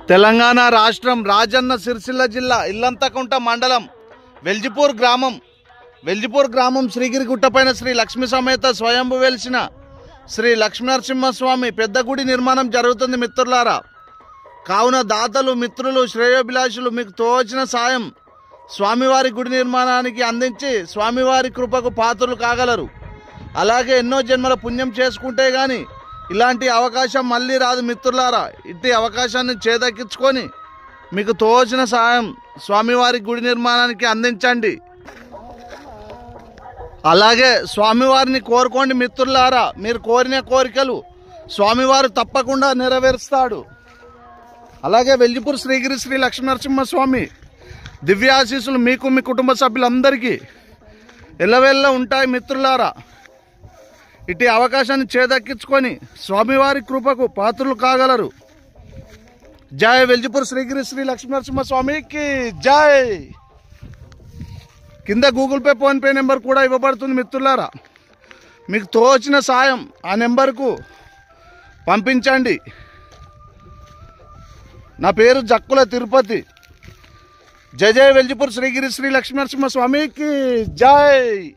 తెలంగాణ రాష్ట్రం రాజన్న సిరిసిల్ల జిల్లా ఇల్లంతకుంట మండలం వెల్జిపూర్ గ్రామం శ్రీగిరి గుట్టపైన శ్రీ లక్ష్మీ సమేత స్వయంభు వెలిసిన శ్రీ లక్ష్మీనరసింహస్వామి పెద్ద గుడి నిర్మాణం జరుగుతుంది మిత్రులారా. కావున దాతలు, మిత్రులు, శ్రేయోభిలాషులు మీకు తోచిన సాయం స్వామివారి గుడి నిర్మాణానికి అందించి స్వామివారి కృపకు పాత్రలు కాగలరు. అలాగే ఎన్నో జన్మల పుణ్యం చేసుకుంటే గాని ఇలాంటి అవకాశం మళ్ళీ రాదు మిత్రులారా. ఇట్టి అవకాశాన్ని చేదక్కించుకొని మీకు తోచిన సాయం స్వామివారి గుడి నిర్మాణానికి అందించండి. అలాగే స్వామివారిని కోరుకోండి మిత్రులారా. మీరు కోరిన కోరికలు స్వామివారు తప్పకుండా నెరవేరుస్తాడు. అలాగే వెల్జిపూర్ శ్రీగిరి శ్రీ లక్ష్మీనరసింహస్వామి దివ్యాశీస్సులు మీకు, మీ కుటుంబ సభ్యులందరికీ ఎల్లవేళ్ళ ఉంటాయి మిత్రులారా. ఇటు అవకాశాన్ని చేదక్కించుకొని స్వామివారి కృపకు పాత్రలు కాగలరు. జై వెల్జిపూర్ శ్రీగిరి శ్రీ లక్ష్మీనరసింహస్వామికి జై. కింద గూగుల్ పే, ఫోన్పే నెంబర్ కూడా ఇవ్వబడుతుంది మిత్రులారా. మీకు తోచిన సాయం ఆ నెంబర్కు పంపించండి. నా పేరు జక్కుల తిరుపతి. జై జై వెల్జిపూర్ శ్రీగిరి శ్రీ లక్ష్మీనరసింహస్వామికి జై.